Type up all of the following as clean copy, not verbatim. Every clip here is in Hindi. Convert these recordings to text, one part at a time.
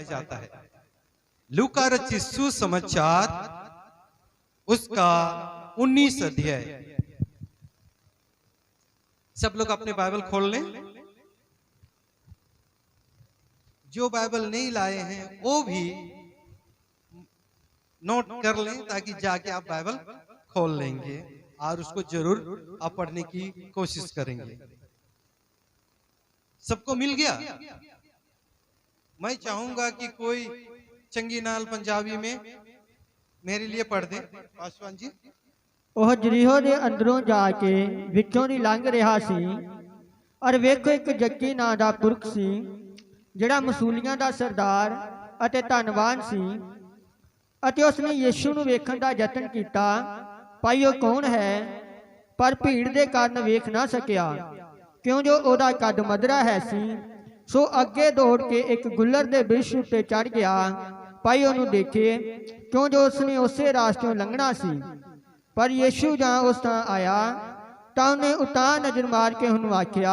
पाया जाता है। लूका रचित सुसमाचार उसका 19 अध्याय। सब लोग अपने बाइबल खोल लें। जो बाइबल नहीं लाए हैं वो भी नोट कर लें ताकि जाके आप बाइबल खोल लेंगे और उसको जरूर आप पढ़ने की कोशिश करेंगे। सबको मिल गया? मैं चाहूंगा कि कोई चंगी नाल पंजाबी में मेरे लिए पढ़ दे। पासवान जी। ਉਹ ਜਰੀਹੋ ਦੇ ਅੰਦਰੋਂ ਜਾ ਕੇ ਵਿੱਚੋਂ ਦੀ ਲੰਘ ਰਿਹਾ ਸੀ ਔਰ ਵੇਖੋ ਇੱਕ ਜੱਕੀ ਨਾਂ ਦਾ ਪੁਰਖ ਸੀ ਜਿਹੜਾ ਮਸੂਲੀਆਂ ਦਾ ਸਰਦਾਰ ਅਤੇ ਧਨਵਾਨ ਸੀ ਅਤੇ ਉਸਨੇ ਯੀਸ਼ੂ ਨੂੰ ਵੇਖਣ ਦਾ ਯਤਨ ਕੀਤਾ। ਭਾਈ ਉਹ ਕੌਣ ਹੈ, ਪਰ ਭੀੜ ਦੇ ਕਾਰਨ ਵੇਖ ਨਾ ਸਕਿਆ ਕਿਉਂ ਜੋ ਉਹਦਾ ਕੱਦ ਮਧਰਾ ਹੈ ਸੀ। ਸੋ ਅੱਗੇ ਦੌੜ ਕੇ ਇੱਕ ਗੁੱਲਰ ਦੇ ਬਿਰਛ ਉੱਤੇ ਚੜ ਗਿਆ। ਭਾਈ ਉਹਨੂੰ ਦੇਖੇ ਕਿਉਂ ਜੋ ਉਸਨੇ ਉਸੇ ਰਾਸਤੋਂ ਲੰਘਣਾ ਸੀ। पर यीशु जहाँ उस तरह आया तो उन्हें उतां नजर मार के उन्होंने आख्या,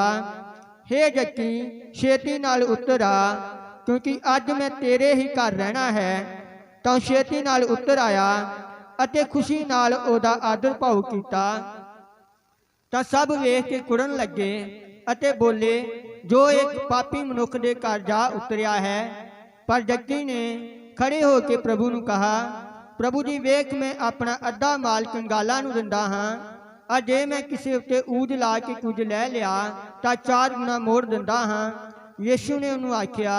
हे जक्की छेती नाल उतर आ क्योंकि अज मैं तेरे ही घर रहना है। तो छेती नाल उतर आया अते खुशी नाल ओदा आदर भाव किया। तो सब वेख के कुड़न लगे अते बोले, जो एक पापी मनुख दे घर जा उतरिया है। पर जक्की ने खड़े होके प्रभु ने कहा, प्रभु जी वेख मैं अपना अद्धा माल कंगालां नूं दिंदा हां और जे मैं किसी उत्ते ऊज ला के कुछ लै लिया तो 4 गुना मोड़ दिंदा हां। यीशु ने उन्होंने आख्या,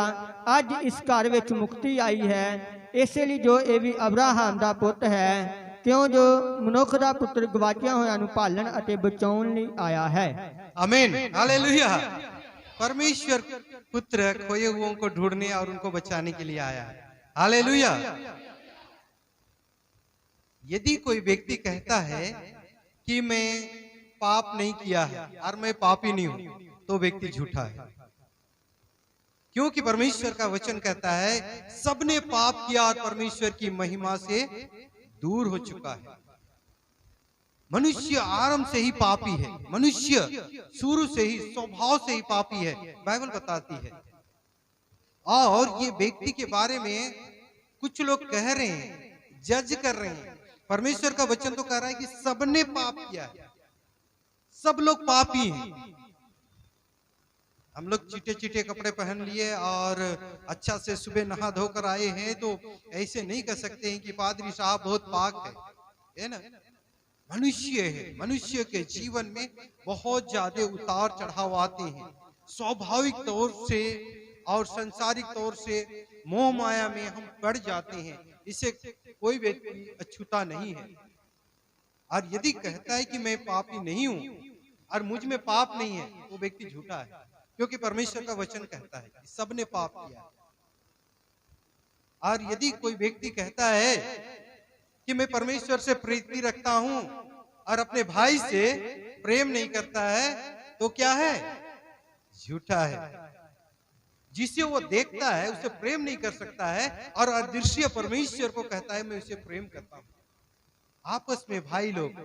अज इस घर विच मुक्ति आई है, इसलिए जो ये भी अब्राहम दा पुत है क्यों जो मनुख दा पुत्र गवाचिया होया नूं भालण अते बचाउण लई आया है। आमीन, हालेलुया। परमेश्वर पुत्र खोए हुओं को ढूंढने और उनको बचाने के लिए आया है। हालेलुया। यदि कोई व्यक्ति कहता है कि मैं पाप नहीं किया है और मैं पापी नहीं हूं तो व्यक्ति झूठा है, क्योंकि परमेश्वर का वचन कहता है सबने पाप किया और परमेश्वर की महिमा से दूर हो चुका है। मनुष्य आरंभ से ही पापी है, मनुष्य शुरू से ही स्वभाव से ही पापी है, बाइबल बताती है। और ये व्यक्ति के बारे में कुछ लोग कह रहे हैं, जज कर रहे हैं। परमेश्वर का वचन तो कह रहा है कि सबने पाप किया है, सब लोग पापी हैं। हम लोग चीटे चीटे कपड़े पहन लिए और अच्छा से सुबह नहा धोकर आए हैं तो ऐसे नहीं कह सकते हैं कि पादरी साहब बहुत पाक है ना। मनुष्य है, मनुष्य के जीवन में बहुत ज्यादा उतार चढ़ाव आते हैं। स्वाभाविक तौर से और संसारिक तौर से मोह माया में हम पड़ जाते हैं, इसे कोई व्यक्ति अछूता नहीं है। और यदि कहता है कि मैं पापी नहीं हूं और मुझ में पाप नहीं है वो व्यक्ति झूठा है, क्योंकि परमेश्वर का वचन कहता है कि सबने पाप किया। और यदि कोई व्यक्ति कहता है कि मैं परमेश्वर से प्रीति रखता हूं और अपने भाई से प्रेम नहीं करता है तो क्या है? झूठा है। जिसे वो देखता है उसे प्रेम नहीं कर सकता है और अदृश्य परमेश्वर को कहता है मैं उसे प्रेम करता हूं। आपस में भाई लोग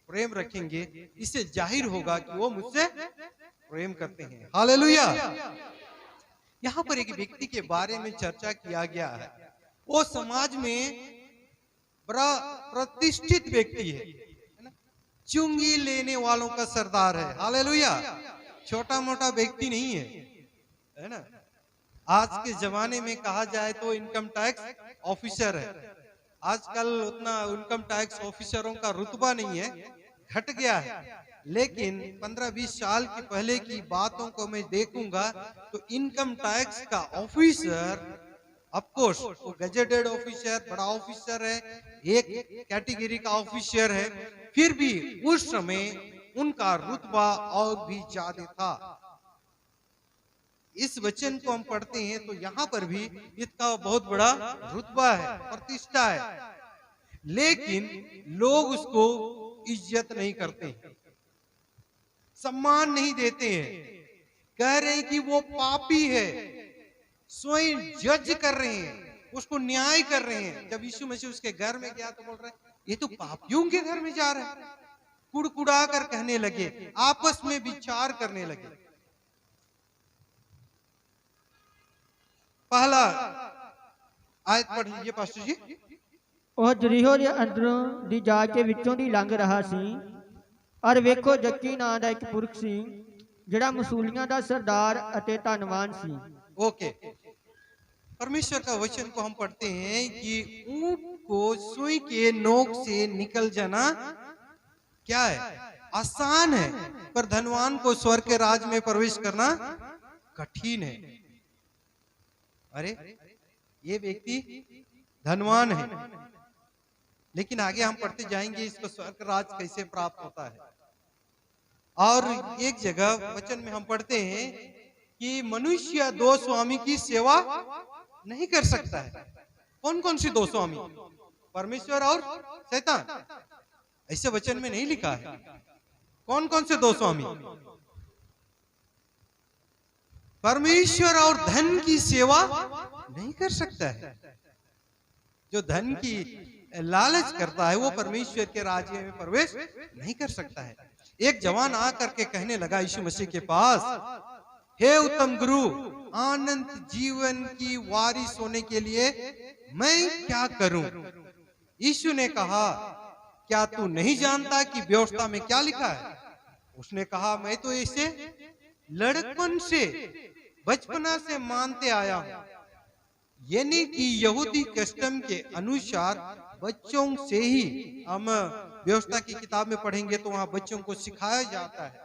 प्रेम रखेंगे, इससे जाहिर होगा कि वो मुझसे प्रेम करते हैं। हालेलुया। यहां पर एक व्यक्ति के बारे में चर्चा किया गया है, वो समाज में बड़ा प्रतिष्ठित व्यक्ति है, चुंगी लेने वालों का सरदार है। हालेलुया। छोटा मोटा व्यक्ति नहीं है ना। आज के जमाने में कहा जाए तो इनकम टैक्स ऑफिसर है। आजकल उतना इनकम टैक्स ऑफिसरों का रुतबा नहीं है, घट गया है। लेकिन 15-20 साल की पहले की बातों को मैं देखूंगा तो इनकम टैक्स का ऑफिसर ऑफ कोर्स वो गजेटेड ऑफिसर, बड़ा ऑफिसर है, एक कैटेगरी का ऑफिसर है, फिर भी उस समय उनका रुतबा और भी ज्यादा था। इस वचन को हम पढ़ते हैं तो यहाँ पर भी इसका बहुत बड़ा रुतबा है, प्रतिष्ठा है, लेकिन लोग उसको इज्जत नहीं करते, सम्मान नहीं देते हैं, कह रहे हैं कि वो पापी है, स्वयं जज कर रहे हैं, उसको न्याय कर रहे हैं। जब यीशु मसीह उसके घर में गया तो बोल रहे हैं ये तो पापियों के घर में जा रहा है। कुड़कुड़ा कर कहने लगे, आपस में विचार करने लगे। पहला आयत पढ़ लीजिए पास्टर जी। ਉਹ ਜਰੀਹੋ ਦੇ ਅੰਦਰੋਂ ਦੀ ਜਾ ਕੇ ਵਿੱਚੋਂ ਦੀ ਲੰਘ ਰਿਹਾ ਸੀ ਔਰ ਵੇਖੋ ਜੱਕੀ ਨਾਂ ਦਾ ਇੱਕ ਪੁਰਖ ਸੀ ਜਿਹੜਾ ਮਸੂਲੀਆਂ ਦਾ ਸਰਦਾਰ ਅਤੇ ਧਨਵਾਨ ਸੀ। ओके, परमेश्वर का वचन को हम पढ़ते हैं कि ऊंट को सुई के नोक से निकल जाना क्या है? आसान है, पर धनवान को स्वर्ग के राज में प्रवेश करना कठिन है। अरे ये व्यक्ति धनवान है, लेकिन आगे हम पढ़ते जाएंगे इसको स्वर्ग राज कैसे प्राप्त होता है। और एक जगह वचन में हम पढ़ते हैं कि मनुष्य दो स्वामी की सेवा नहीं कर सकता है। कौन कौन सी दो स्वामी? परमेश्वर और शैतान। ऐसे वचन में नहीं लिखा है। कौन कौन से दो स्वामी? परमेश्वर और धन की सेवा नहीं कर सकता है। जो धन की लालच करता है वो परमेश्वर के राज्य में प्रवेश नहीं कर सकता है। एक जवान आकर के कहने लगा यीशु मसीह के पास, हे उत्तम गुरु, अनंत जीवन की वारिस होने के लिए मैं क्या करूं? यीशु ने कहा, क्या तू नहीं जानता कि व्यवस्था में क्या लिखा है? उसने कहा, मैं तो इसे लड़कपन से बचपना से मानते आया हूं, यानी कि यहूदी कस्टम के अनुसार बच्चों से ही, हम व्यवस्था की किताब में पढ़ेंगे तो वहां बच्चों को सिखाया जाता है।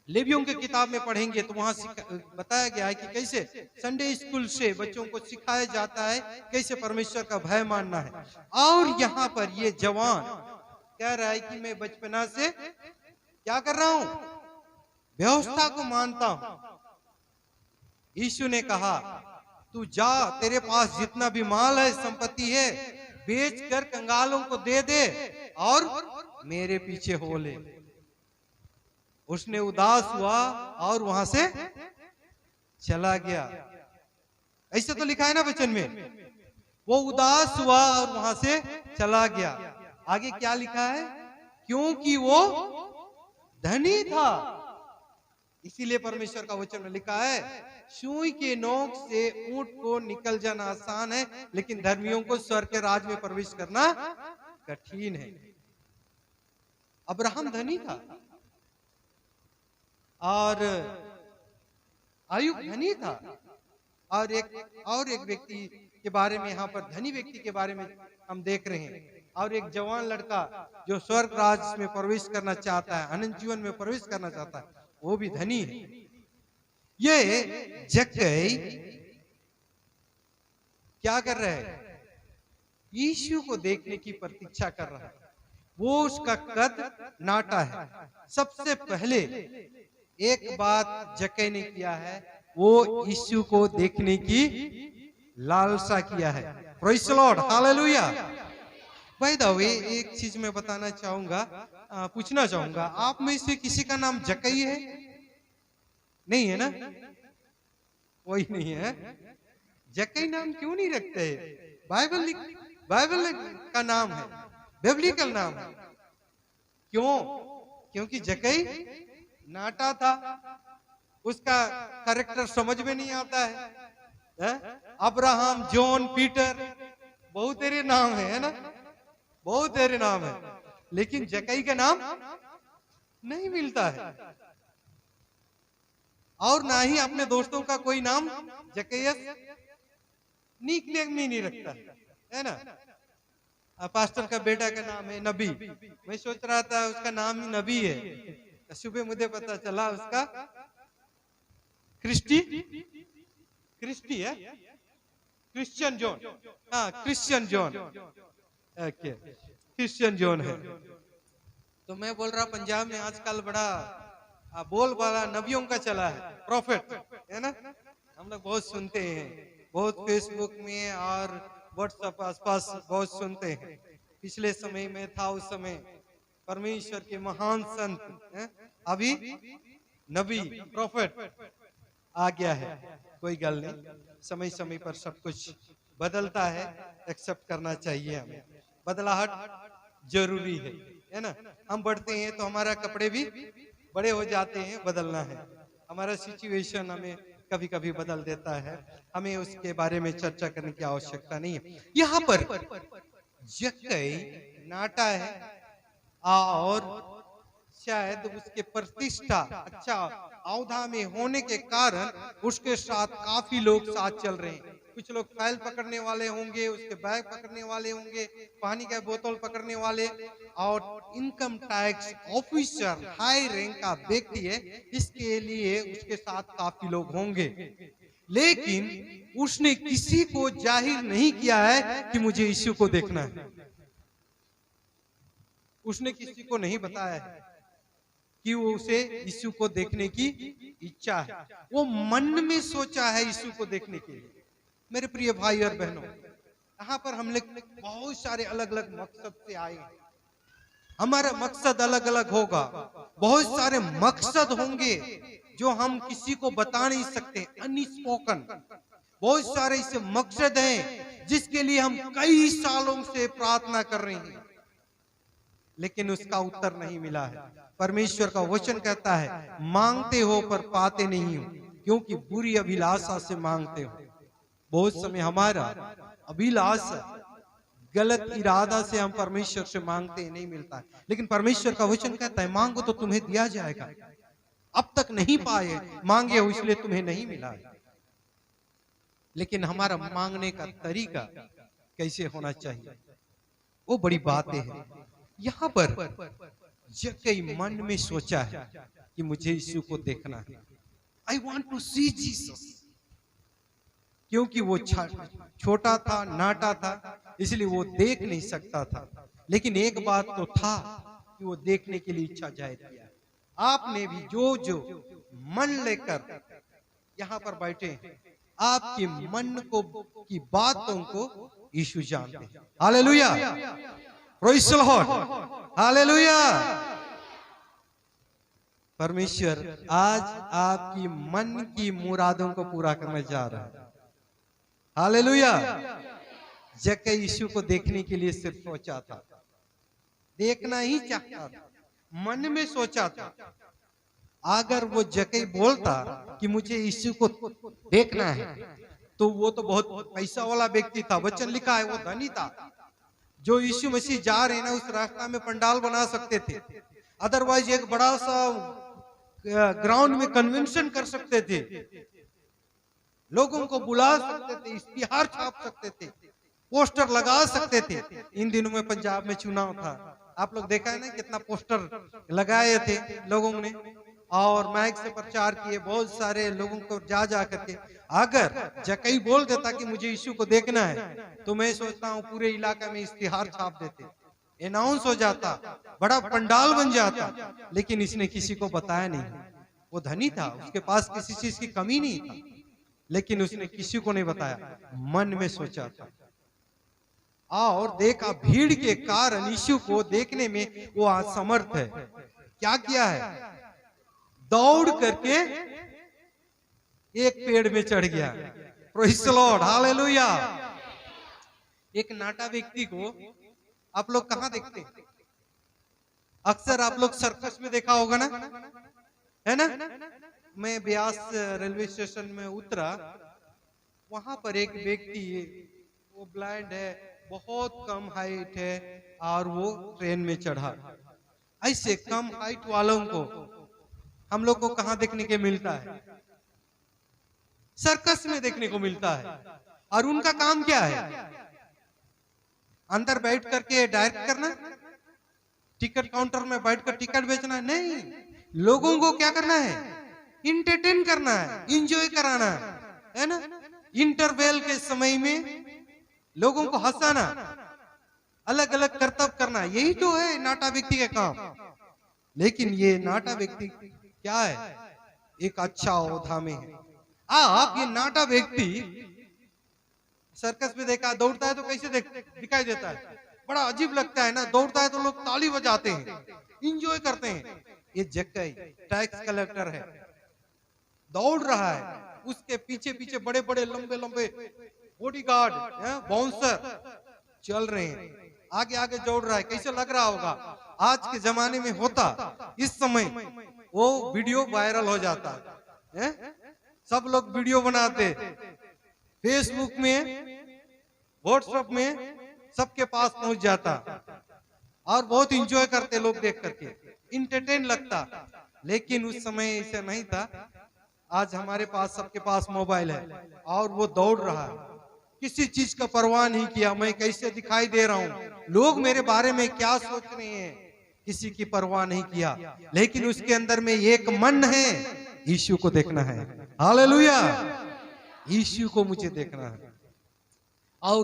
लेवियों की किताब में पढ़ेंगे तो वहां बताया गया है कि कैसे संडे स्कूल से बच्चों को सिखाया जाता है कैसे परमेश्वर का भय मानना है। और यहाँ पर ये जवान कह रहा है कि मैं बचपना से क्या कर रहा हूं? व्यवस्था को मानता हूं। यीशु ने कहा, तू जा, तेरे पास जितना भी माल है, संपत्ति है, बेच कर कंगालों को दे दे और मेरे पीछे हो ले। उसने उदास हुआ और वहां से चला गया। ऐसे तो लिखा है ना वचन में, वो उदास हुआ और वहां से चला गया। आगे क्या लिखा है? क्योंकि वो धनी था। इसीलिए परमेश्वर का वचन में लिखा है, सुई के नोक से ऊंट को निकल जाना आसान है, लेकिन धर्मियों को स्वर्ग के राज में प्रवेश करना कठिन है। अब्राहम धनी था और आयुब धनी था। और एक व्यक्ति के बारे में, यहाँ पर धनी व्यक्ति के बारे में हम देख रहे हैं। और एक जवान लड़का जो स्वर्ग राज में प्रवेश करना चाहता है, अनंत जीवन में प्रवेश करना चाहता है, वो भी धनी है। ये जक्कई क्या कर रहा है? यीशु को देखने की प्रतीक्षा कर रहा है। वो उसका कद नाटा है। सबसे पहले एक बात जक्कई ने किया है, वो यीशु को देखने की लालसा किया है। Praise the Lord, hallelujah. By the way, एक चीज मैं बताना चाहूंगा, पूछना चाहूंगा, आप में से किसी का नाम जक्कई है? नहीं है ना? कोई नहीं है। जक्कई नाम क्यों नहीं रखते? बाइबल का नाम है, बिब्लिकल नाम है। क्यों? क्योंकि जक्कई नाटा था, उसका कैरेक्टर समझ में नहीं आता है। अब्राहम, जॉन, पीटर, बहुत तेरे नाम है ना? बहुत तेरे नाम है, लेकिन जक्कई का नाम नहीं मिलता है। और ना ही अपने दोस्तों का कोई नाम जक्कैयस निकनेम नहीं रखता है ना? पास्टर का बेटा का नाम है नबी। मैं सोच रहा था उसका नाम ही नबी है, सुबह मुझे पता चला उसका क्रिस्टी है, क्रिश्चियन जॉन। हाँ, Christian John, okay, Christian John है। तो मैं बोल रहा पंजाब में आजकल बड़ा बोल वाला नबियों का चला है, प्रॉफिट है ना? हम लोग बहुत सुनते हैं, बहुत फेसबुक में और व्हाट्सएप आसपास बहुत सुनते हैं। पिछले समय में था, उस समय परमेश्वर के महान संत, अभी नबी, प्रॉफिट आ गया है। कोई गल नहीं, समय समय पर सब कुछ बदलता है, एक्सेप्ट करना चाहिए हमें। बदलाहट जरूरी है ना? हम बढ़ते हैं तो हमारा कपड़े भी बड़े हो जाते हैं, बदलना है। हमारा सिचुएशन हमें कभी कभी बदल देता है, हमें उसके बारे में चर्चा करने की आवश्यकता नहीं है। यहाँ पर जक्कई नाटा है और शायद उसके प्रतिष्ठा अच्छा औधा में होने के कारण उसके साथ काफी लोग साथ चल रहे हैं। कुछ लोग फाइल पकड़ने वाले होंगे, उसके बैग पकड़ने वाले होंगे, पानी का बोतल पकड़ने वाले, और income tax officer high rank का व्यक्ति है, इसके लिए उसके साथ काफी लोग होंगे। लेकिन उसने किसी को जाहिर नहीं किया है कि मुझे यीशु को देखना है। उसने किसी को नहीं बताया है कि वो उसे यीशु को देखने की इच्छा है। वो मन में सोचा है यीशु को देखने के लिए। मेरे प्रिय भाई और बहनों, यहाँ पर हम लोग बहुत सारे अलग अलग मकसद से आए हैं। हमारा मकसद अलग अलग होगा, बहुत सारे मकसद होंगे जो हम किसी को बता नहीं सकते, अनस्पोकन। बहुत सारे ऐसे मकसद हैं जिसके लिए हम कई सालों से प्रार्थना कर रहे हैं, लेकिन उसका उत्तर नहीं मिला है। परमेश्वर का वचन कहता है, मांगते हो पर पाते नहीं हो, क्योंकि बुरी अभिलाषा से मांगते हो। बहुत समय हमारा अभिलाषा, गलत इरादा से हम परमेश्वर से मांगते नहीं मिलता है, लेकिन परमेश्वर का वचन कहता है, मांगो तो तुम्हें दिया जाएगा। अब तक नहीं पाए, मांगे हो इसलिए तुम्हें नहीं मिला है। लेकिन हमारा मांगने का तरीका कैसे होना चाहिए, वो बड़ी बातें हैं। यहाँ पर जक्कई मन में सोचा है कि मुझे यीशु को देखना है, I want to see Jesus. क्योंकि वो छोटा था, नाटा था, इसलिए वो देख नहीं सकता था। लेकिन एक बात तो था कि वो देखने के लिए इच्छा जाहिर किया। आपने भी जो जो मन लेकर यहाँ पर बैठे हैं, आपके मन को की बातों को यीशु जानते हैं। Hallelujah, praise the Lord, hallelujah. परमेश्वर आज आपकी मन की मुरादों को पूरा करने जा रहा है। हालेलुया। जक्कई यीशु को देखने के लिए सिर्फ सोचा था, देखना ही चाहता था, मन में सोचा था। अगर वो जक्कई बोलता कि मुझे यीशु को देखना है, तो वो तो बहुत पैसा वाला व्यक्ति था। वचन लिखा है वो धनी था। जो यीशु मसीह जा रहे हैं ना, उस रास्ता में पंडाल बना सकते थे। अदरवाइज एक बड़ा सा ग्राउंड में कन्वेंशन कर सकते थे, लोगों को बुला सकते थे, इश्तिहार छाप सकते थे, पोस्टर लगा सकते थे। इन दिनों में पंजाब में चुनाव था, आप लोग देखा है ना कितना पोस्टर लगाए थे लोगों ने, और माइक से प्रचार किए बहुत सारे लोगों को जा जा करके। अगर जक्कई बोल देता कि मुझे यीशु को देखना है, तो मैं सोचता हूँ पूरे इलाके में इश्तिहार छाप देते, अनाउंस हो जाता, बड़ा पंडाल बन जाता। लेकिन इसने किसी को बताया नहीं। वो धनी था, उसके पास किसी चीज की कमी नहीं था, लेकिन उसने किसी को नहीं बताया, मन में सोचा था। और देखा भीड़ के कारण यीशु को देखने में वो असमर्थ है। क्या किया है? दौड़ करके एक पेड़ में चढ़ गया। Praise the Lord, hallelujah. एक नाटा व्यक्ति को आप लोग कहाँ देखते हैं? अक्सर आप लोग सर्कस में देखा होगा ना, है ना? मैं ब्यास रेलवे स्टेशन में उतरा, वहां पर एक व्यक्ति, वो ब्लाइंड है, बहुत कम हाइट है, और वो ट्रेन में चढ़ा। ऐसे कम हाइट वालों को हम लोग को कहां देखने के मिलता है? सर्कस में देखने को मिलता है। और उनका काम क्या है? अंदर बैठ करके डायरेक्ट करना, टिकट काउंटर में बैठकर टिकट बेचना? नहीं, लोगों को क्या करना है? इंटरटेन करना है, इंजॉय कराना है ना? इंटरवेल के समय में लोगों को हंसाना, अलग अलग करतब करना, यही तो है नाटा व्यक्ति के काम। लेकिन ये नाटा व्यक्ति क्या है? एक अच्छा ओहदा में है। आप ये नाटा व्यक्ति सर्कस में देखा, दौड़ता है तो कैसे दिखाई देता है? बड़ा अजीब लगता है ना, दौड़ता है तो लोग ताली बजाते हैं, इंजॉय करते हैं। ये जक्कई टैक्स कलेक्टर है, दौड़ रहा है, उसके पीछे पीछे बड़े बड़े लंबे लंबे बॉडीगार्ड, बाउंसर चल रहे हैं, आगे आगे दौड़ रहा है। कैसे लग रहा होगा? आज के जमाने में होता, इस समय वो वीडियो वायरल हो जाता है। सब लोग वीडियो बनाते, फेसबुक में, व्हाट्सएप में सबके पास पहुंच जाता और बहुत इंजॉय करते लोग देख करके, इंटरटेन लगता। लेकिन उस समय ऐसा नहीं था। आज हमारे पास सबके पास मोबाइल है और वो दौड़ रहा है, किसी चीज का परवाह नहीं किया, मैं कैसे दिखाई दे रहा हूँ, लोग मेरे बारे में क्या सोच रहे हैं, किसी की परवाह नहीं किया। लेकिन उसके अंदर में एक मन है, यीशु को देखना है। हालेलुया, यीशु को मुझे देखना है। और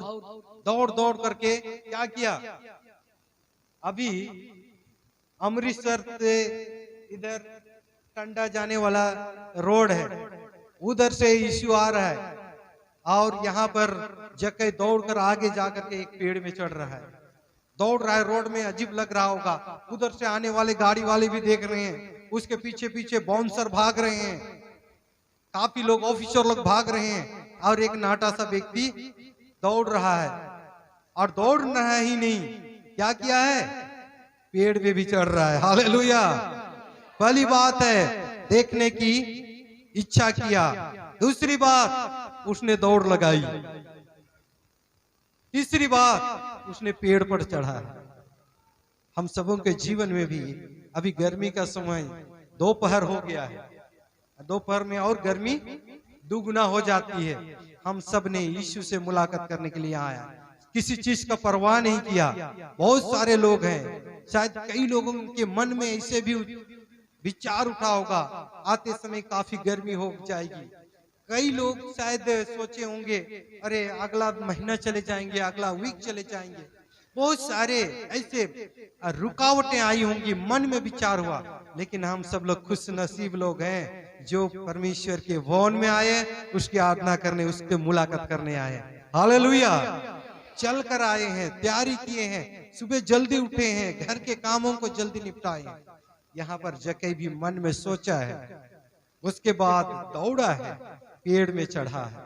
दौड़ दौड़ करके क्या किया, अभी अमृतसर से इधर टंडा जाने वाला रोड है, उधर से यीशु आ रहा है और यहाँ पर जके दौड़कर आगे जाकर के एक पेड़ में चढ़ रहा है, दौड़ रहा है। रोड में अजीब लग रहा होगा, उधर से आने वाले गाड़ी वाले भी देख रहे हैं, उसके पीछे पीछे बाउंसर भाग रहे हैं, काफी लोग ऑफिसर लोग भाग रहे हैं और एक नाटा सा व्यक्ति दौड़ रहा है। और दौड़ रहा ही नहीं, क्या किया है, पेड़ पे भी चढ़ रहा है। हालेलुया, पहली बात है देखने की इच्छा किया, दूसरी बात उसने दौड़ लगाई, तीसरी बात उसने पेड़ पर चढ़ा। हम सबों के जीवन में भी अभी गर्मी का समय, दोपहर हो गया है, दोपहर में और गर्मी दुगुना हो जाती है। हम सब ने यीशु से मुलाकात करने के लिए आया, किसी चीज का परवाह नहीं किया। बहुत सारे लोग हैं, शायद कई लोगों के मन में ऐसे भी विचार उठा होगा, आते समय काफी गर्मी हो जाएगी। कई लोग शायद सोचे होंगे, अरे अगला महीना चले जाएंगे, अगला वीक चले जाएंगे। बहुत सारे ऐसे रुकावटें आई होंगी, मन में विचार हुआ। लेकिन हम सब लोग खुश नसीब लोग हैं जो परमेश्वर के भवन में आए, उसकी आराधना करने, उसके मुलाकात करने आए। हालेलुया, चल कर आए हैं, तैयारी किए हैं, सुबह जल्दी उठे हैं, घर के कामों को जल्दी निपटाए हैं। यहाँ पर जके भी मन में सोचा है, उसके बाद दौड़ा है, पेड़ में चढ़ा है,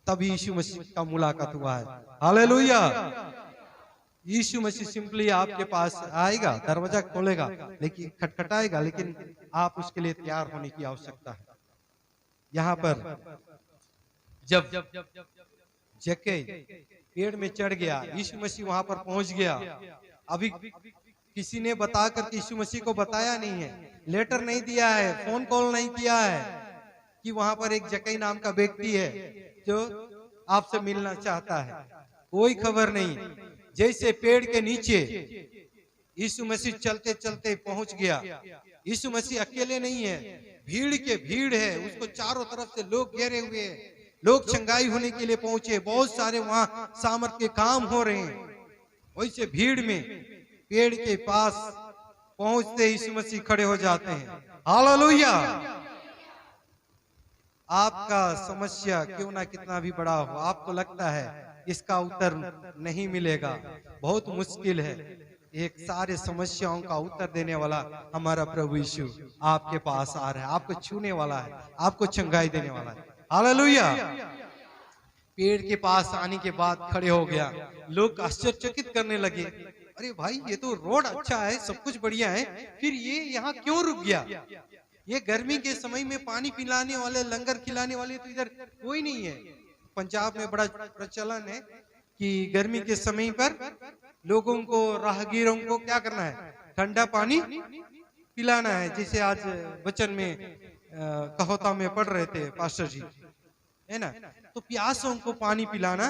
तभी यीशु मसीह का मुलाकात हुआ है। हालेलुया, यीशु मसीह सिंपली आपके पास आएगा, दरवाजा खोलेगा, लेकिन खटखटाएगा, लेकिन आप उसके लिए तैयार होने की आवश्यकता है। यहाँ पर जब जके पेड़ में चढ़ गया, यीशु मसीह वहां पर पहुंच गया। अभी किसी ने बताकर यीशु मसीह को बताया नहीं है, लेटर नहीं दिया है, फोन कॉल नहीं किया है कि वहां पर एक जक्कई नाम का व्यक्ति है जो आपसे मिलना चाहता है, कोई खबर नहीं। जैसे पेड़ के नीचे यीशु मसीह चलते चलते पहुंच गया। यीशु मसीह अकेले नहीं है, भीड़ के भीड़ है, उसको चारों तरफ से लोग घेरे हुए हैं, लोग चंगाई होने के लिए पहुंचे, बहुत सारे वहां सामर्थ के काम हो रहे हैं। वैसे भीड़ में पेड़ के पास पहुंचते यीशु मसीह खड़े हो जाते हैं। हालेलुया, आपका समस्या क्यों ना कितना भी बड़ा हो, आपको लगता है इसका उत्तर नहीं मिलेगा, बहुत मुश्किल है, एक सारे समस्याओं का उत्तर देने वाला हमारा प्रभु यीशु आपके पास आ रहा है, आपको छूने वाला है, आपको चंगाई देने वाला है। हालेलुया, पेड़ के पास आने के बाद खड़े हो गया, लोग आश्चर्यचकित करने लगे, अरे भाई ये तो रोड अच्छा है, सब कुछ बढ़िया है, फिर ये यहाँ क्यों रुक गया? ये गर्मी के समय में पानी पिलाने वाले, लंगर खिलाने वाले तो इधर कोई नहीं है। पंजाब में बड़ा प्रचलन है कि गर्मी के समय पर लोगों को, राहगीरों को क्या करना है, ठंडा पानी पिलाना है। जैसे आज वचन में कहोता में पढ़ रहे थे पास्टर जी, है ना, तो प्यासों को पानी पिलाना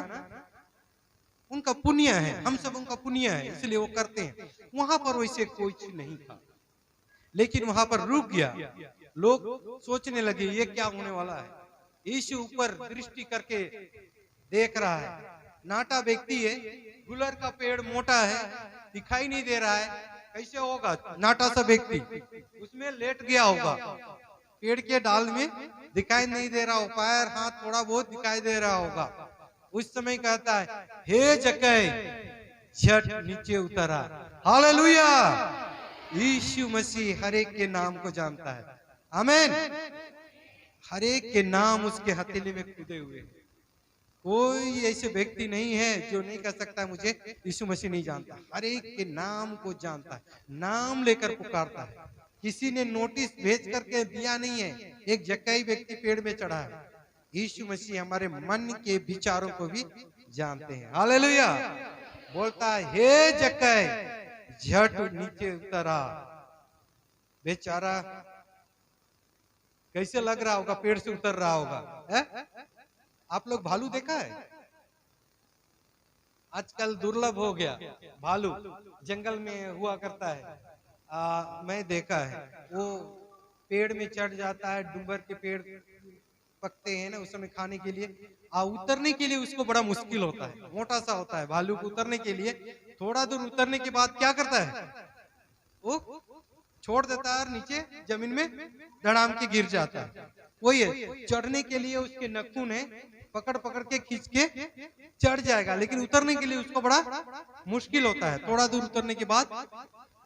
उनका पुण्य है, हम सब उनका पुण्य है, इसलिए वो करते हैं। वहां पर वैसे कुछ नहीं था, लेकिन वहां पर रुक गया। लोग सोचने लगे ये क्या होने वाला है। यीशु ऊपर दृष्टि करके देख रहा है, नाटा व्यक्ति है, गुलर का पेड़ मोटा है, दिखाई नहीं दे रहा है, कैसे होगा? नाटा सा व्यक्ति उसमें लेट गया होगा, पेड़ के डाल में दिखाई नहीं दे रहा हो, पैर हाथ थोड़ा बहुत दिखाई दे रहा होगा। उस समय कहता है, हे जक्कई, झट नीचे उतरा। हालेलुया, यीशु मसीह हर एक के नाम को जानता है। आमीन, हर एक के नाम उसके हथेली में खुदे हुए। कोई ऐसे व्यक्ति नहीं है जो नहीं कह सकता मुझे यीशु मसीह नहीं जानता। हर एक के नाम को जानता है, नाम लेकर पुकारता है। किसी ने नोटिस भेज करके दिया नहीं है। एक जक्कई व्यक्ति पेड़ में चढ़ा है, यीशु मसीह हमारे मन के विचारों को भी जानते हैं। हालेलुया। बोलता है, हे जक्कई झट नीचे उतरा। बेचारा कैसे लग रहा होगा, पेड़ से उतर रहा होगा, है? आप लोग भालू देखा है? आजकल दुर्लभ हो गया भालू, जंगल में हुआ करता है। मैं देखा है, वो पेड़ में चढ़ जाता है, डूबर के पेड़ पकते हैं ना उस समय खाने के लिए, उतरने के लिए उसको बड़ा मुश्किल होता है, मोटा सा होता है भालू को उतरने के लिए। थोड़ा दूर उतरने के बाद क्या करता है, वो छोड़ देता है और नीचे जमीन में धड़ाम के गिर जाता है। वही है, चढ़ने के लिए उसके नखून है, पकड़ पकड़ के खींच के चढ़ जाएगा, लेकिन उतरने के लिए उसको बड़ा मुश्किल होता है। थोड़ा दूर उतरने के बाद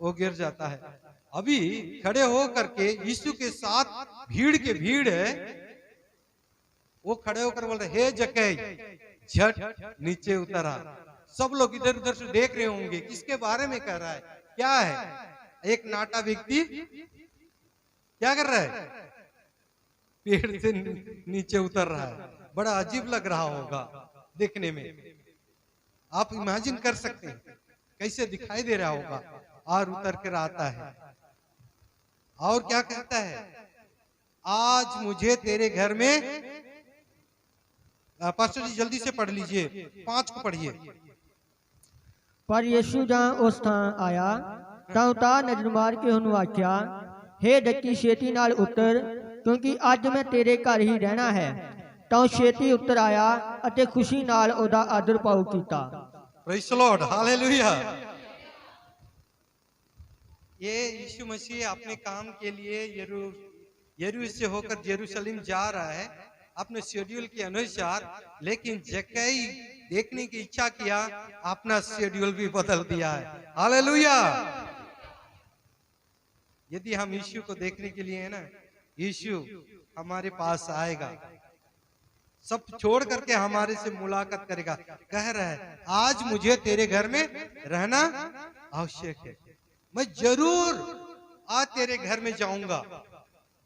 वो गिर जाता है। अभी खड़े हो करके यीशु के साथ भीड़ के भीड़ है, वो खड़े होकर बोल रहे, हे जक्कई झट नीचे उतरा। सब लोग इधर उधर से देख रहे होंगे किसके बारे में कह रहा है, क्या है। एक नाटा व्यक्ति क्या कर रहा है, पेड़ से नीचे उतर रहा है। बड़ा अजीब लग रहा होगा देखने में, आप इमेजिन कर सकते हैं कैसे दिखाई दे रहा होगा। और उतर कर आता है और क्या कहता है, आज मुझे तेरे घर में, पास्टर जी जल्दी से पढ़ लीजिए, 5 को पढ़िए। पर यीशु जहाँ उस स्थान आया ਤਾਂ ਉਤਾਰ ਨਜ਼ਰ ਮਾਰ ਕੇ ਉਹਨੂੰ ਆਖਿਆ, ਹੇ ਜੱਕੀ ਛੇਤੀ ਨਾਲ ਉਤਰ, ਕਿਉਂਕਿ ਅੱਜ ਮੈਂ ਤੇਰੇ ਘਰ ਹੀ ਰਹਿਣਾ ਹੈ। ਤਾਂ ਉਹ ਛੇਤੀ ਉਤਰ ਆਇਆ ਅਤੇ ਖੁਸ਼ੀ ਨਾਲ ਉਹਦਾ ਆਦਰ ਭਾਉ ਕੀਤਾ। Praise the Lord, hallelujah. ये यीशु मसीह अपने काम के लिए यरूशलेम से होकर यरूशलेम जा रहा है अपने शेड्यूल के अनुसार, लेकिन जक्कई देखने की इच्छा किया, अपना शेड्यूल भी बदल दिया है। हालेलुया। यदि हम यीशु को देखने के लिए है ना, यीशु हमारे पास आएगा, सब छोड़ करके हमारे से मुलाकात करेगा। कह रहा है, आज मुझे तेरे घर में रहना आवश्यक है, मैं जरूर आज तेरे घर में जाऊंगा।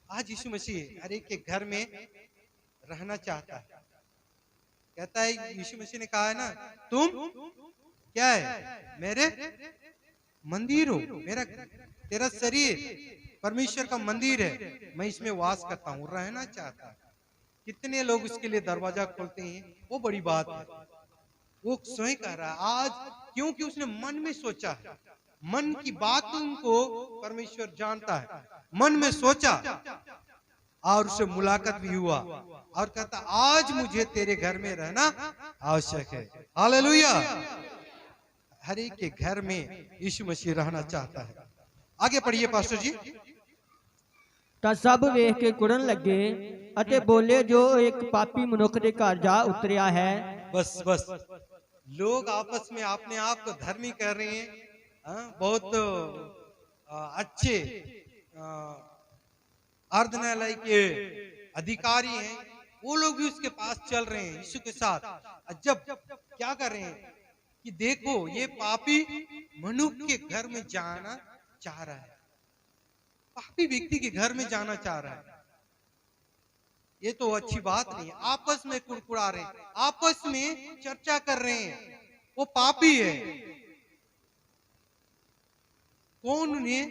आज यीशु मसीह हर एक के घर में रहना चाहता है। कहता है, यीशु मसीह ने कहा है ना, तुम क्या है, मेरे मंदिर हो, मेरा तेरा शरीर परमेश्वर का मंदिर है, मैं इसमें वास करता हूँ, रहना चाहता है। कितने लोग उसके लिए दरवाजा खोलते हैं, वो बड़ी बात है। वो स्वयं कह रहा है आज, क्योंकि उसने मन में सोचा है, मन की बातों को परमेश्वर जानता है, मन में सोचा और उससे मुलाकात भी हुआ और कहता आज मुझे तेरे घर में रहना आवश्यक है। हालेलुया। हर एक के घर में यीशु मसीह रहना चाहता है। आगे पढ़िए पास्टर जी। ਤਾਂ ਸਭ ਵੇਖ ਕੇ ਕੁੜਨ ਲੱਗੇ ਅਤੇ ਬੋਲੇ, ਜੋ ਇੱਕ ਪਾਪੀ ਮਨੁੱਖ ਦੇ ਘਰ ਜਾ ਉਤਰਿਆ ਹੈ। बस बस, लोग आपस में अपने आप को धर्मी कर रहे हैं, बहुत अच्छे अर्धनालय के अधिकारी हैं, वो लोग भी उसके पास चल रहे हैं यीशु के साथ। जब क्या कर रहे हैं कि देखो, ये पापी मनुष्य के घर में जाना चाह रहा है, पापी व्यक्ति के घर में जाना चाह रहा है। ये तो अच्छी बात नहीं। आपस में कुड़कुड़ा रहे हैं, आपस में चर्चा कर रहे हैं, वो पापी है। कौन उन्हें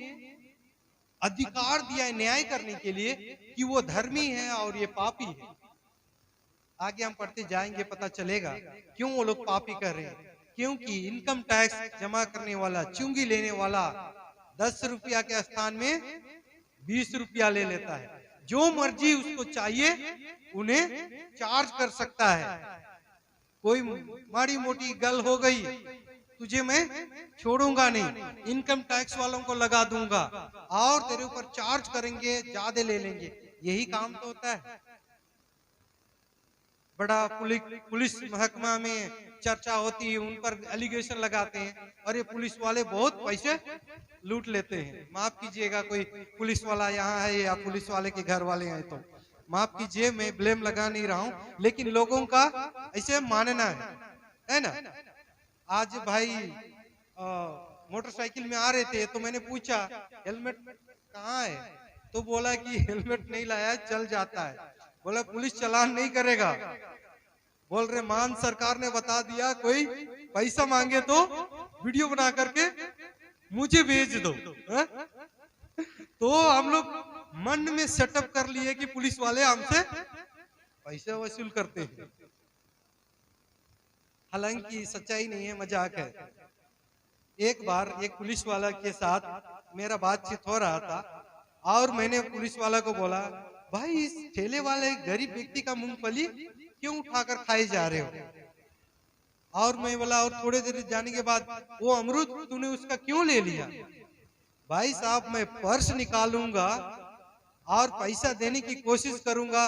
अधिकार दिया है न्याय करने के लिए कि वो धर्मी है और ये पापी है। आगे हम पढ़ते जाएंगे, पता चलेगा क्यों वो लोग पापी कर रहे हैं। क्योंकि इनकम टैक्स जमा करने वाला, चुंगी लेने वाला 10 रुपया के स्थान में 20 रुपया ले लेता है। जो मर्जी उसको चाहिए उन्हें चार्ज कर सकता है। कोई माड़ी मोटी गल हो गई, तुझे मैं छोड़ूंगा नहीं, इनकम टैक्स वालों को लगा दूंगा और तेरे ऊपर चार्ज करेंगे, ज्यादा ले लेंगे। यही काम तो होता है। बड़ा पुलिस महकमा में चर्चा होती है, उन पर एलिगेशन लगाते हैं और ये पुलिस वाले बहुत पैसे लूट लेते हैं। माफ कीजिएगा, कोई पुलिस वाला यहाँ है या पुलिस वाले के घर वाले हैं तो माफ कीजिए, मैं ब्लेम लगा नहीं रहा हूँ, लेकिन लोगों का ऐसे मानना है ना। आज भाई मोटरसाइकिल में आ रहे थे तो मैंने पूछा हेलमेट कहाँ है, तो बोला कि हेलमेट नहीं लाया, चल जाता है। बोला पुलिस चालान नहीं करेगा। बोल रहे मान सरकार ने बता दिया कोई पैसा मांगे तो वीडियो बना करके मुझे भेज दो। हा? तो हम लोग मन में सेटअप कर लिए कि पुलिस वाले हमसे पैसा वसूल करते हैं। हालांकि सच्चाई नहीं है, मजाक है। एक बार एक पुलिस वाला के साथ मेरा बातचीत हो रहा था और मैंने पुलिस वाला को बोला, भाई इस ठेले वाले गरीब व्यक्ति का मूंगफली क्यों उठाकर खाए जा रहे हो? और मैं बोला, और थोड़े देर जाने के बाद, वो अमरूद तूने उसका क्यों ले लिया? भाई साहब मैं पर्स निकालूंगा और पैसा देने की कोशिश करूंगा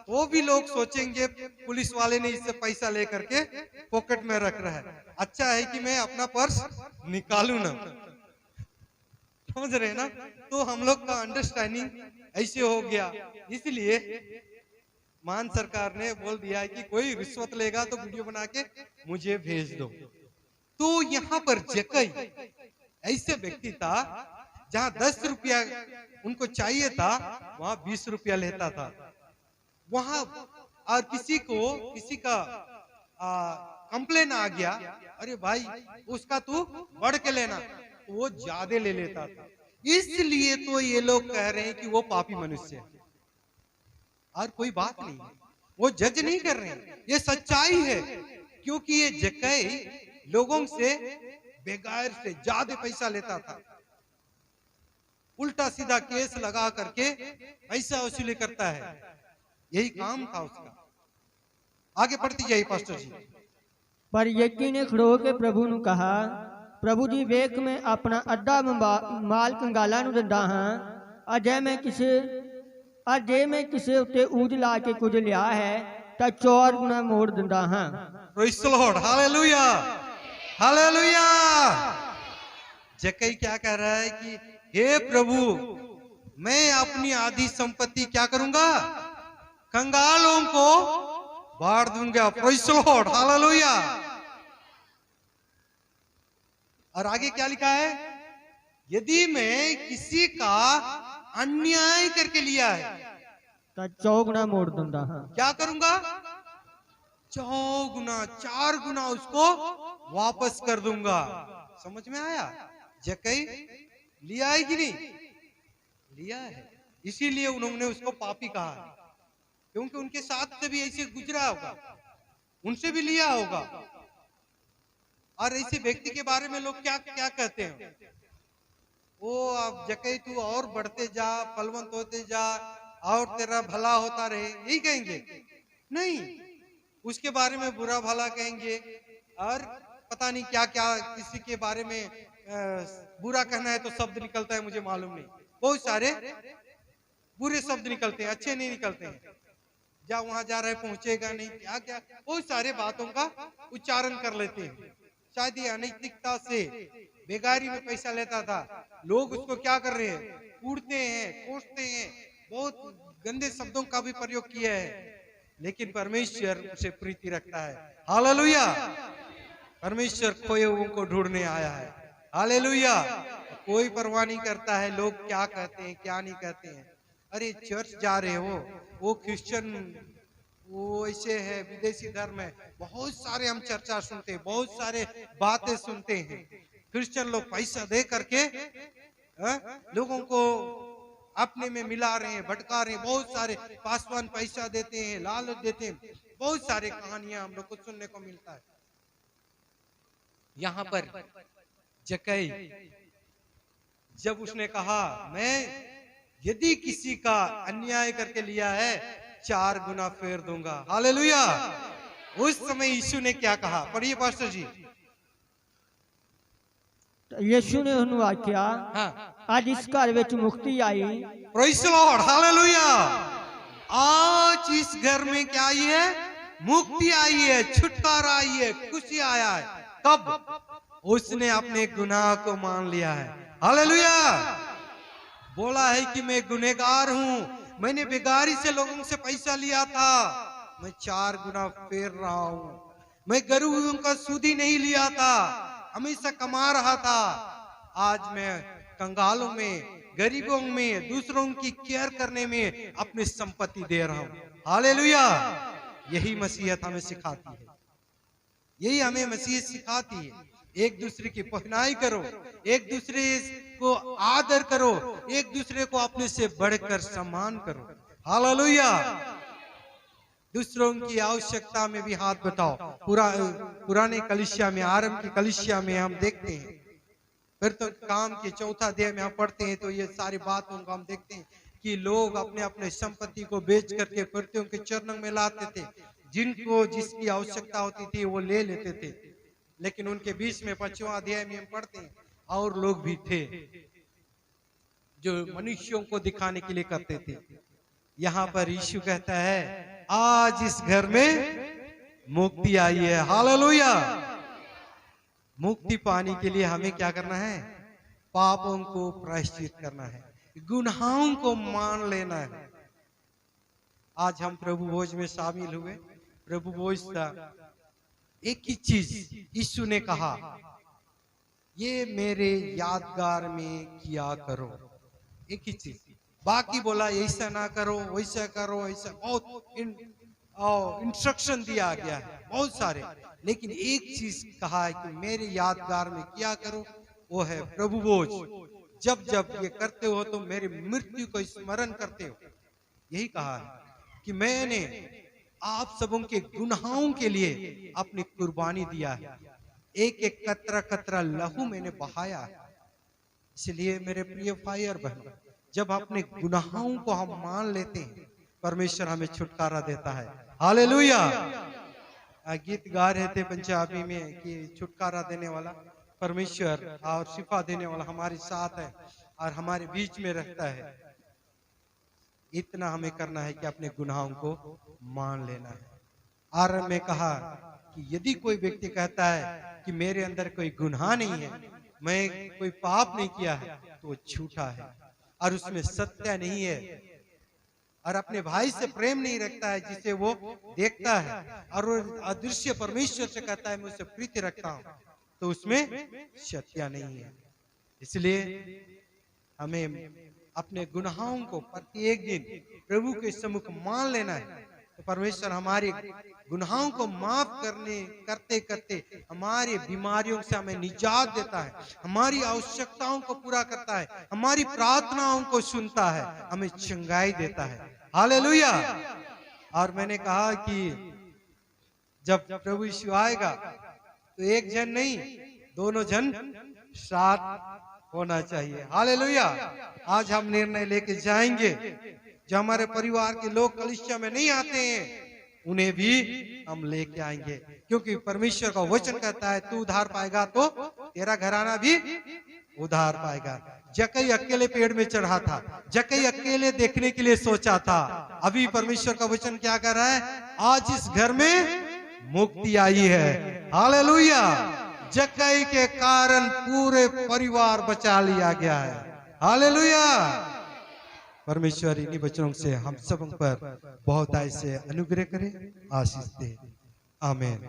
वो भी लोग सोचेंगे पुलिस वाले ने इससे पैसा लेकर के पॉकेट में रख रहा है। अच्छा है कि मैं अपना पर्स निकालू ना। समझ रहे ना? तो हम लोग का अंडरस्टैंडिंग ऐसे हो गया। इसलिए मान सरकार ने बोल दिया है कि कोई रिश्वत लेगा तो वीडियो बना के मुझे भेज दो। तो यहाँ पर जकई ऐसे व्यक्ति था जहां 10 रुपया उनको चाहिए था वहां 20 रुपया लेता था। वहां और किसी का कंप्लेन आ गया, अरे भाई उसका तू बढ़ के लेना, तो वो ज्यादा ले लेता था। इसलिए तो ये लोग कह रहे हैं कि वो पापी मनुष्य है। और कोई बात नहीं, वो जज नहीं कर रहे हैं, ये सच्चाई है। क्योंकि ये जक्कई लोगों से बेगार से ज्यादा पैसा लेता था, उल्टा सीधा केस लगा करके पैसा वसूली करता है, यही काम था उसका। आगे बढ़ती जाइए पास्टर जी। पर यज्ञी ने खड़ो के प्रभु ਨੂੰ कहा, प्रभु जी वेख मैं अपना अद्धा माल कंगाला ਨੂੰ ਦਿੰਦਾ ਹਾਂ। ਜੇ ਮੈਂ ਕਿਸੇ ਉੱਤੇ ਊਜ ਲਾ ਕੇ ਕੁਝ ਲਿਆ ਹੈ ਤਾਂ 4 ਗੁਣਾ ਮੋੜ ਦਿੰਦਾ ਹਾਂ। Praise the Lord, hallelujah hallelujah. जक्कई क्या कह रहा है कि हे प्रभु मैं अपनी आधी संपत्ति क्या करूंगा? कंगालों को बांट दूंगा। Praise the Lord, hallelujah. और आगे क्या लिखा है? यदि मैं किसी का अन्याय करके लिया है ਤਾਂ 4 ਗੁਣਾ ਮੋੜ ਦਿੰਦਾ ਹਾਂ। क्या करूंगा? 4 गुना उसको वापस कर दूंगा। समझ में आया? जक्कई लिया है कि नहीं? लिया है, इसीलिए उन्होंने उसको पापी कहा है, क्योंकि उनके साथ से भी ऐसे गुजरा होगा, उनसे भी लिया होगा। और ऐसे व्यक्ति के बारे में लोग क्या क्या कहते हैं? वो अब जक्कई तू और बढ़ते जा, फलवंत होते जा और तेरा भला होता रहे, यही कहेंगे? नहीं, उसके बारे में बुरा भला कहेंगे और पता नहीं क्या क्या किसी के बारे में बुरा कहना है तो शब्द निकलता है, मुझे मालूम नहीं, बहुत सारे बुरे शब्द निकलते हैं, अच्छे नहीं निकलते हैं। जा वहां जा रहे पहुंचेगा नहीं, क्या क्या बहुत सारे बातों का उच्चारण कर लेते हैं। शायद ये अनैतिकता से बेगारी में पैसा लेता था, लोग उसको क्या कर रहे हैं? कूटते हैं, कोसते हैं, बहुत गंदे शब्दों का भी प्रयोग किया है। लेकिन परमेश्वर उसे प्रीति रखता है। हालेलुया। परमेश्वर खोए हुओं को ढूंढने आया है। हालेलुया। कोई परवाह नहीं करता है लोग क्या कहते हैं क्या नहीं कहते हैं। अरे चर्च जा रहे हो, वो क्रिश्चियन वो ऐसे है, विदेशी धर्म है, बहुत सारे हम चर्चा सुनते हैं, बहुत सारे बातें सुनते हैं। क्रिश्चियन लोग पैसा दे करके लोगों को अपने में मिला रहे हैं, भटका रहे हैं, बहुत सारे पासवान पैसा देते हैं, लालच देते हैं, बहुत सारे कहानियां हम लोग को सुनने को मिलता है। यहाँ पर जक्कई जब उसने कहा मैं यदि किसी का अन्याय करके लिया है 4 गुना फेर दूंगा। हालेलुया। उस समय यीशु ने क्या कहा? पढ़िए पास्टर जी। यीशु ने ਉਹਨੂੰ ਆਖਿਆ, आज इस घर ਵਿੱਚ मुक्ति आई। Praise the Lord, hallelujah. आज इस घर में क्या आई है? मुक्ति आई है, छुटकारा आई है, खुशी आया है। कब? उसने अपने गुनाह को मान लिया है। हालेलुया। बोला है कि मैं गुनहगार हूं, मैंने बेगारी से लोगों से पैसा लिया था, मैं 4 गुना फेर रहा हूं। मैं गरीबों का सूदी नहीं लिया था, हमेशा कमा रहा था। आज मैं कंगालों में, गरीबों में, दूसरों की केयर करने में अपनी संपत्ति दे रहा हूं। हालेलुया। यही मसीहत हमें सिखाती है, यही हमें मसीहत सिखाती है। एक दूसरे की पहनाई करो, एक दूसरे को आदर करो, एक दूसरे को अपने से बढ़कर सम्मान करो। हालेलुया। दूसरों की आवश्यकता में भी हाथ बटाओ। पुराने कलीसिया में, आरंभ की कलीसिया में हम देखते हैं, फिर तो काम के चौथा अध्याय में हम पढ़ते हैं तो ये सारी बातों को हम देखते हैं कि लोग अपने अपने संपत्ति को बेच करके कृत्यों के चरणों में लाते थे। जिनको जिसकी आवश्यकता होती थी वो ले लेते थे। लेकिन उनके बीच में 5वां अध्याय में हम पढ़ते हैं और लोग भी थे जो मनुष्यों को दिखाने के लिए करते थे। यहाँ पर यीशु कहता है आज इस घर में मुक्ति आई है। हालेलुया। मुक्ति पाने के लिए हमें क्या करना है? पापों को प्रायश्चित करना है, गुनाहों को मान लेना है। आज हम प्रभु भोज में शामिल हुए। प्रभु भोज था, एक ही चीज यीशु ने कहा, ये मेरे यादगार में किया करो। एक ही चीज, बाकी बोला ऐसा ना करो, वैसा करो, ऐसा बहुत इंस्ट्रक्शन दिया गया है बहुत सारे, लेकिन एक चीज कहा है कि मेरे यादगार में किया करो, वो है प्रभु भोज। जब जब ये करते हो तो मेरी मृत्यु को स्मरण करते हो। यही कहा है कि मैंने आप सबों के गुनाहों के लिए अपनी कुर्बानी दिया है, एक एक कतरा कतरा लहू मैंने बहाया है। इसलिए मेरे प्रिय भाई और बहन, जब अपने गुनाहों को हम मान लेते हैं, परमेश्वर हमें छुटकारा देता है। हालेलुया। गीत गा रहे थे पंजाबी में कि छुटकारा देने वाला परमेश्वर और शिफा देने वाला हमारे साथ है और हमारे बीच में रहता है। इतना हमें करना है कि अपने गुनाहों को मान लेना है। आरंभ में कहा कि यदि कोई व्यक्ति कहता है कि मेरे अंदर कोई गुनाह नहीं है, मैं कोई पाप नहीं किया है, तो वो झूठा है और उसमें सत्य नहीं है, और अपने भाई से प्रेम नहीं रखता है जिसे वो देखता है, और वो अदृश्य परमेश्वर से कहता है मैं उससे प्रीति रखता हूं, तो उसमें सत्य नहीं है। इसलिए हमें अपने गुनाहों को प्रत्येक दिन प्रभु के सम्मुख मान लेना है, तो परमेश्वर हमारे गुनाहों को माफ करते करते हमारी बीमारियों से हमें निजात देता है, हमारी आवश्यकताओं को पूरा करता है, हमारी प्रार्थनाओं को सुनता है, हमें चंगाई देता है। हालेलुया। और मैंने कहा कि जब प्रभु यीशु आएगा तो एक जन नहीं, दोनों जन साथ होना चाहिए। हालेलुया। आज हम निर्णय लेके जाएंगे, जो हमारे परिवार के लोग कलीसिया में नहीं आते हैं उन्हें भी हम लेके आएंगे, क्योंकि परमेश्वर का वचन कहता है तू उधार पाएगा तो तेरा घराना भी उधार पाएगा। जक्कई अकेले पेड़ में चढ़ा था, जक्कई अकेले देखने के लिए सोचा था, अभी परमेश्वर का वचन क्या कर रहा है? आज इस घर में मुक्ति आई है। हालेलुया। जक्कई के कारण पूरे परिवार बचा लिया गया है। हालेलुया। परमेश्वर इन्हीं वचनों से हम सब पर बहुत ऐसे अनुग्रह करे, आशीष दे। आमीन।